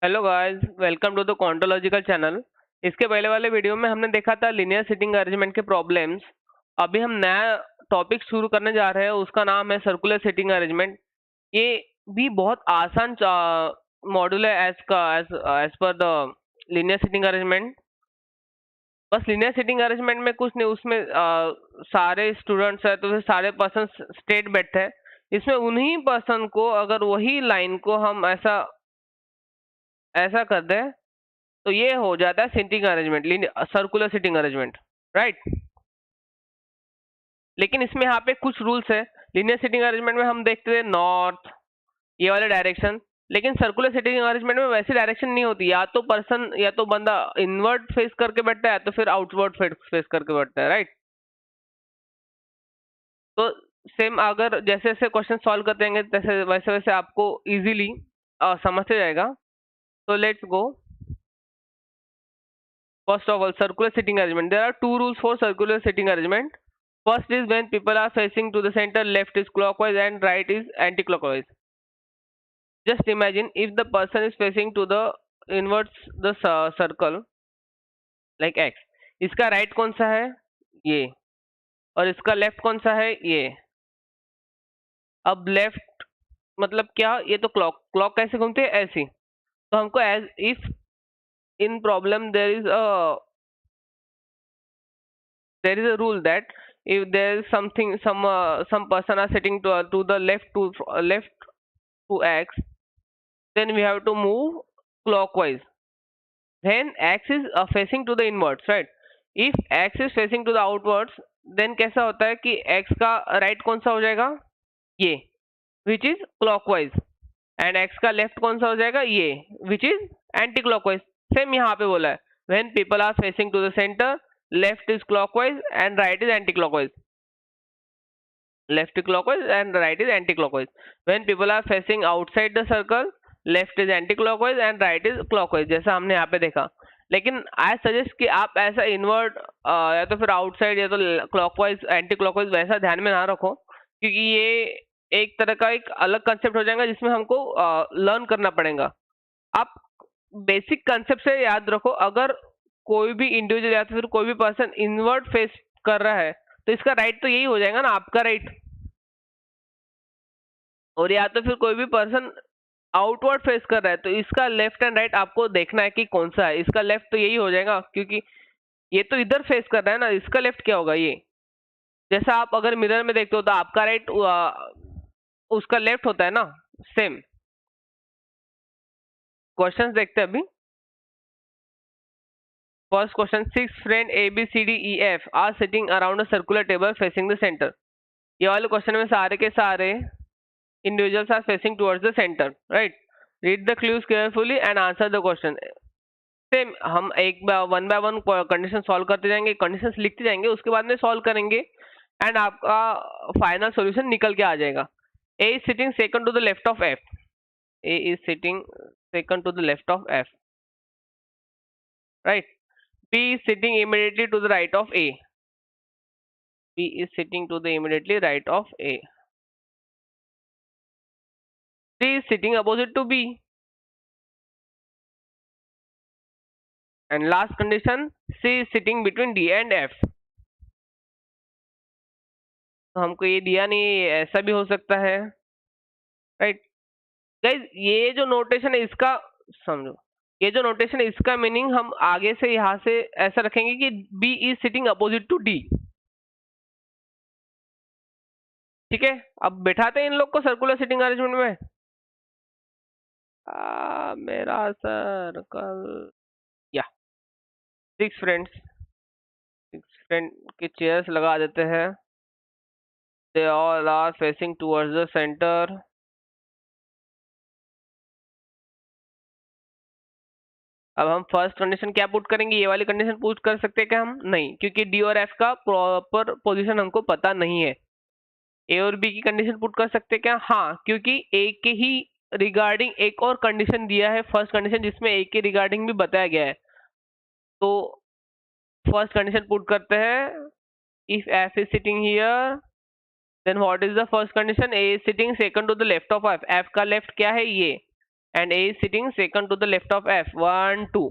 Hello guys, welcome to the कॉन्टोलॉजिकल channel. इसके पहले वाले वीडियो में हमने देखा था लीनियर सीटिंग अरेंजमेंट के प्रॉब्लम्स। अभी हम नया टॉपिक शुरू करने जा रहे हैं, उसका नाम है सर्कुलर सीटिंग अरेंजमेंट। ये भी बहुत आसान मॉड्यूल है as per the linear seating arrangement. बस लीनियर सीटिंग अरेंजमेंट में कुछ नहीं, उसमें सारे स्टूडेंट्स है तो फिर सारे पर्सन स्ट्रेट बैठते हैं। इसमें उन्हीं पर्सन को अगर वही लाइन को हम ऐसा ऐसा कर दें तो ये हो जाता है seating arrangement, circular seating arrangement, right. लेकिन इसमें यहाँ पे कुछ रूल्स है। लीनियर सीटिंग अरेंजमेंट में हम देखते थे नॉर्थ, ये वाले डायरेक्शन। लेकिन सर्कुलर सीटिंग अरेंजमेंट में वैसी डायरेक्शन नहीं होती। या तो पर्सन या तो बंदा इनवर्ड फेस करके बैठता है तो फिर आउटवर्ड फेस करके बैठता है, राइट। तो सेम अगर जैसे जैसे क्वेश्चन सॉल्व करते रहेंगे तैसे वैसे वैसे आपको इजीली समझते जाएगा। तो let's go. First of all, circular sitting arrangement. There are two rules for circular sitting arrangement. First is when people are facing to the center, left is clockwise and right is anti-clockwise. Just imagine if the person is facing to the inverts the circle like X. इसका right कौन सा है? ये। और इसका left कौन सा है? ये। अब left मतलब क्या? ये तो clock कैसे घूमते हैं? ऐसी। तो हमको as if in problem there is a rule that if there is something some person are sitting to the left to X, then we have to move clockwise. Then X is facing to the inwards, right? If X is facing to the outwards, then कैसा होता है कि X का right कौन सा हो जाएगा? ये, which is clockwise, and X का left कौन सा हो जाएगा? ये, which is anti clockwise. Same यहाँ पे बोला है when people are facing to the center, left is clockwise and right is anti-clockwise. Left is clockwise and right is anti-clockwise. When people are facing outside the circle, left is anti-clockwise and right is clockwise, जैसा हमने यहाँ पे देखा। लेकिन I suggest कि आप ऐसा invert या तो फिर आउटसाइड या तो क्लॉकवाइज एंटी क्लॉकवाइज वैसा ध्यान में ना रखो, क्योंकि ये एक तरह का एक अलग कंसेप्ट हो जाएगा जिसमें हमको लर्न करना पड़ेगा। आप बेसिक कंसेप्ट से याद रखो। अगर कोई भी इंडिविजुअल या तो फिर कोई भी पर्सन इनवर्ट फेस कर रहा है तो इसका राइट तो यही हो जाएगा ना, आपका राइट। और या तो फिर कोई भी पर्सन आउटवर्ड फेस कर रहा है तो इसका लेफ्ट एंड राइट आपको देखना है कि कौन सा है। इसका लेफ्ट तो यही हो जाएगा क्योंकि ये तो इधर फेस कर रहा है ना। इसका लेफ्ट क्या होगा? ये। जैसा आप अगर मिरर में देखते हो तो आपका राइट उसका लेफ्ट होता है ना। सेम क्वेश्चन देखते हैं अभी। First question, 6 friend A B C D E F are sitting around a circular table facing the centre. ये वाले क्वेश्चन में सारे के सारे individuals are facing towards the center, right? Read the clues carefully and answer the question. Same हम एक one by one condition solve करते जाएंगे, कंडीशंस लिखते जाएंगे, उसके बाद में सॉल्व करेंगे एंड आपका फाइनल सॉल्यूशन निकल के आ जाएगा। A is sitting second to the left of F. A is sitting second to the left of F, right. B is sitting immediately to the right of A. B is sitting to the immediately right of A. C is sitting opposite to B. And last condition, C is sitting between D and F. तो हमको ये दिया नहीं, ऐसा भी हो सकता है, राइट। गाइज ये जो नोटेशन है इसका समझो। ये जो नोटेशन है इसका मीनिंग हम आगे से यहाँ से ऐसा रखेंगे कि B is sitting opposite to D। ठीक है, अब बैठाते हैं इन लोग को सर्कुलर सिटिंग अरेंजमेंट में। मेरा सर्कल या 6 फ्रेंड्स, 6 फ्रेंड के चेयर्स लगा देते हैं। They all are facing towards the center. अब हम फर्स्ट कंडीशन क्या पुट करेंगे? ये वाली कंडीशन पुट कर सकते हैं क्या हम? नहीं, क्योंकि डी और एफ का प्रॉपर पोजीशन हमको पता नहीं है। ए और बी की कंडीशन पुट कर सकते हैं क्या? हाँ, क्योंकि ए के ही रिगार्डिंग एक और कंडीशन दिया है, फर्स्ट कंडीशन, जिसमें ए के रिगार्डिंग भी बताया गया है। तो फर्स्ट कंडीशन पुट करते हैं, if F is sitting here then what is the first condition? A is sitting second to the left of F. F का लेफ्ट क्या है? ये। and A is sitting second to the left of F. 1, 2.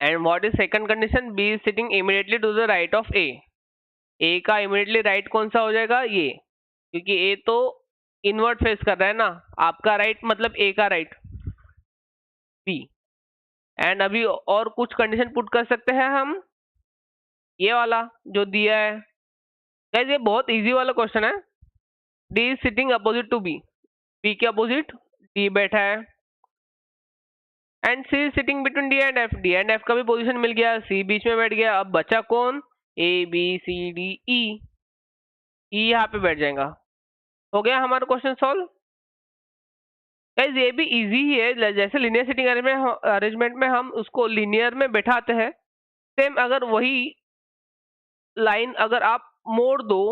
And what is second condition? B is sitting immediately to the right of A. A का immediately right कौन सा हो जाएगा? ये, क्योंकि A तो इनवर्ट फेस कर रहा है ना, आपका राइट मतलब A का राइट, B. एंड अभी और कुछ कंडीशन पुट कर सकते हैं हम, ये वाला जो दिया है गाइस, ये बहुत इजी वाला क्वेश्चन है. D is sitting opposite to B. B के अपोजिट D बैठा है. And C is sitting between D and F. D and F का भी पोजीशन मिल गया, C बीच में बैठ गया. अब बचा कौन? A B C D E. E यहाँ पे बैठ जाएगा. हो गया हमारा क्वेश्चन सॉल्व. गाइस ये भी इजी ही है, जैसे लीनियर सिटिंग अरेंजमेंट में हम उसको लीनियर में बैठाते हैं, सेम अगर वही लाइन अगर आप मोड़ दो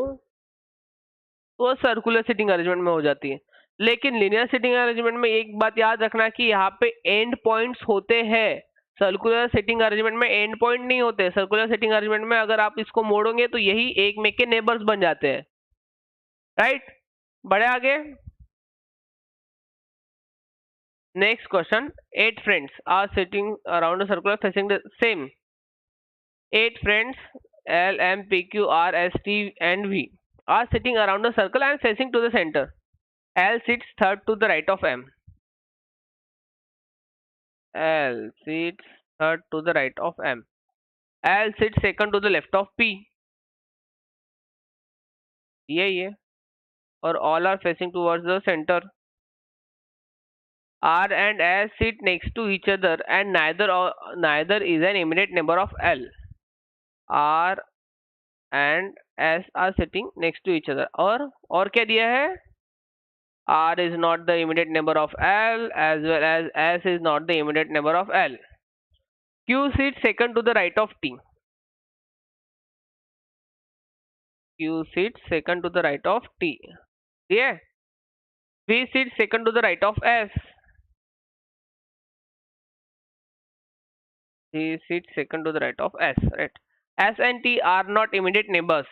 तो सर्कुलर सिटिंग अरेंजमेंट में हो जाती है. लेकिन लीनियर सिटिंग अरेंजमेंट में एक बात याद रखना कि यहाँ पे एंड पॉइंट्स होते हैं. सर्कुलर सिटिंग अरेंजमेंट में एंड पॉइंट नहीं होते. सर्कुलर सिटिंग अरेंजमेंट में अगर आप इसको मोड़ोगे तो यही एक में के नेबर्स बन जाते हैं, राइट. बढ़े आगे. Next question. 8 friends are sitting around a circular facing the same. 8 friends L M P Q R S T and V are sitting around a circle and facing to the center. L sits third to the right of M. L sits third to the right of M. L sits second to the left of P. ये और all are facing towards the center. R and S sit next to each other and neither is an immediate neighbor of L. R and S are sitting next to each other. और क्या दिया है? R is not the immediate neighbor of L as well as S is not the immediate neighbor of L. Q sits second to the right of T. Q sits second to the right of T. Yeah. V sits second to the right of S. V sits second to the right of S. Right. S and T are not immediate neighbors.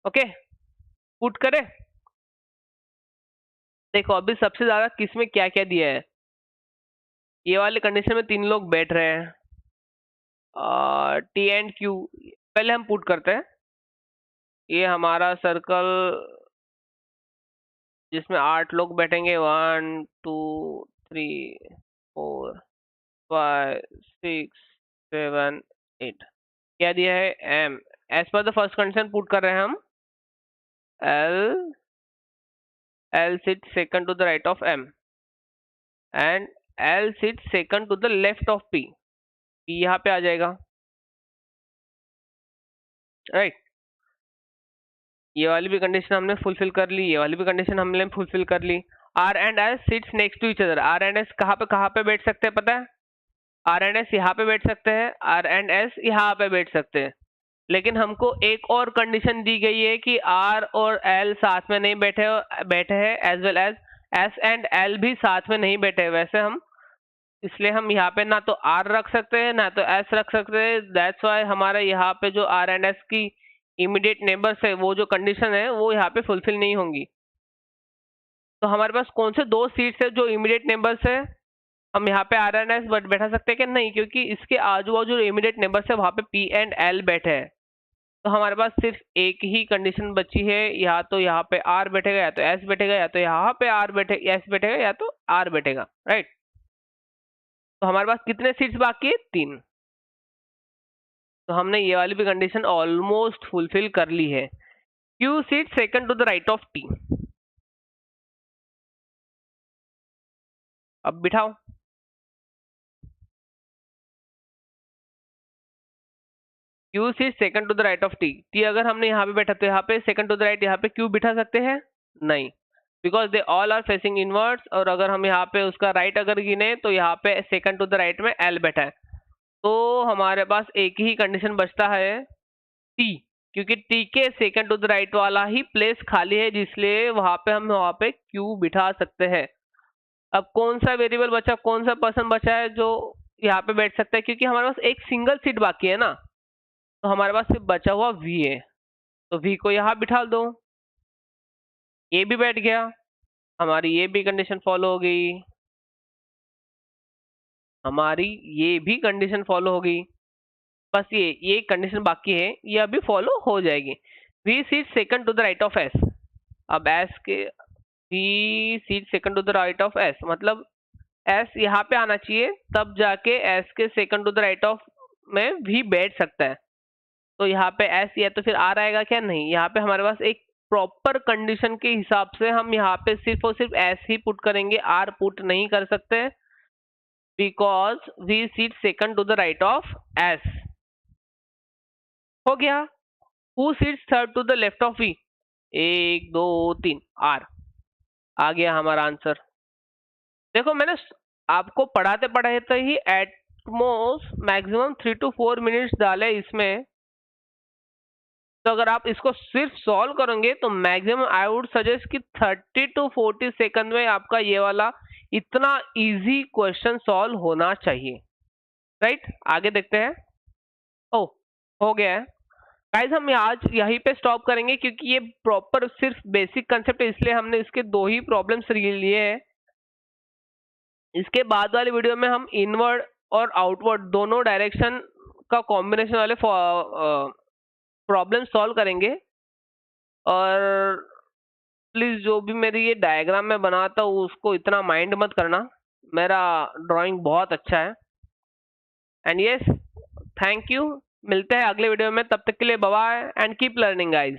Okay, put करें. देखो अभी सबसे ज्यादा किसमें क्या क्या दिया है. ये वाले कंडीशन में 3 लोग बैठ रहे हैं, T एंड Q. पहले हम पुट करते हैं. ये हमारा सर्कल जिसमें 8 लोग बैठेंगे. 1 2 3 4 5 6 7 8. क्या दिया है? M. As per the first condition put कर रहे हैं हम. L sits second to the right of M and L sits second to the left of P. P यहाँ पे आ जाएगा, राइट. ये वाली भी कंडीशन हमने फुलफिल कर ली, ये वाली भी कंडीशन हमने फुलफिल कर ली. R and S sits next to each other. R and S कहाँ पे बैठ सकते हैं पता है? R and S यहाँ पे बैठ सकते हैं, R and S यहाँ पे बैठ सकते हैं. लेकिन हमको एक और कंडीशन दी गई है कि R और L साथ में नहीं बैठे हैं as well as S and L भी साथ में नहीं बैठे. वैसे हम इसलिए हम यहाँ पे ना तो R रख सकते हैं ना तो S रख सकते हैं. दैट्स वाई हमारा यहाँ पे जो R एंड S की इमीडिएट नेबर्स है वो जो कंडीशन है वो यहाँ पे फुलफिल नहीं होंगी. तो हमारे पास कौन से 2 सीट्स है जो इमीडिएट नेबर्स है? हम यहाँ पे R एंड S बैठा सकते हैं कि नहीं, क्योंकि इसके आजू बाजू इमीडिएट नेबर्स है वहाँ पे P एंड L बैठे हैं. तो हमारे पास सिर्फ एक ही कंडीशन बची है, या तो यहाँ पे R बैठेगा या तो S बैठेगा, या तो यहाँ पे S बैठेगा या तो R बैठेगा, राइट. तो हमारे पास कितने सीट्स बाकी है? 3. तो हमने ये वाली भी कंडीशन ऑलमोस्ट फुलफिल कर ली है. Q seat second to the right of T. अब बिठाओ. Q seat second to the right of T. T अगर हमने यहाँ पे बैठा तो यहाँ पे सेकंड टू द राइट यहाँ पे Q बिठा सकते हैं? नहीं, because they all are facing inwards. और अगर हम यहाँ पे उसका राइट अगर गिने तो यहाँ पे सेकंड टू द राइट में L बैठा है. तो हमारे पास एक ही कंडीशन बचता है T, क्योंकि T के सेकंड टू द राइट वाला ही प्लेस खाली है, जिसलिए वहां पे Q बिठा सकते हैं. अब कौन सा वेरिएबल बचा, कौन सा पर्सन बचा है जो यहाँ पे बैठ सकता है? क्योंकि हमारे पास एक सिंगल सीट बाकी है ना, तो हमारे पास सिर्फ बचा हुआ V है. तो V को यहाँ बिठा दो. ये भी बैठ गया, हमारी ये भी कंडीशन फॉलो हो गई, हमारी ये भी कंडीशन फॉलो हो गई। बस ये कंडीशन बाकी है, ये अभी फॉलो हो जाएगी। We seat second to the right of S. अब एस के we seat second to the right of S मतलब एस यहाँ पे आना चाहिए, तब जाके एस के second to the right of में भी बैठ सकता है। तो यहाँ पे एस या तो फिर आर आएगा क्या? नहीं, यहाँ पे हमारे पास एक प्रॉपर कंडीशन के हिसाब से हम यहाँ पे सिर्फ और सिर्फ एस ही पुट करेंगे, आर पुट नहीं कर सकते, because V seat second to the right of S. हो गया। Who seats third to the left of V? 1 2 3 R. आ गया हमारा आंसर। देखो मैंने आपको पढ़ाते पढ़ाते ही एटमोस्ट मैक्सिमम 3 to 4 मिनट्स डाले इसमें, तो अगर आप इसको सिर्फ सॉल्व करोगे तो मैक्सिमम आई वुड सजेस्ट कि 30 to 40 सेकंड में आपका ये वाला इतना इजी क्वेश्चन सॉल्व होना चाहिए। राइट, आगे देखते हैं। ओ, हो गया है गाइस। हम आज यहीं पे स्टॉप करेंगे क्योंकि ये प्रॉपर सिर्फ बेसिक कंसेप्ट है, इसलिए हमने इसके 2 ही प्रॉब्लम्स लिए हैं। इसके बाद वाली वीडियो में हम इनवर्ड और आउटवर्ड दोनों डायरेक्शन का कॉम्बिनेशन वाले प्रॉब्लम सॉल्व करेंगे। और प्लीज जो भी मेरी ये डायग्राम में बनाता हूँ उसको इतना माइंड मत करना, मेरा ड्राइंग बहुत अच्छा है। And yes, thank you. मिलते हैं अगले वीडियो में, तब तक के लिए bye bye and keep learning guys.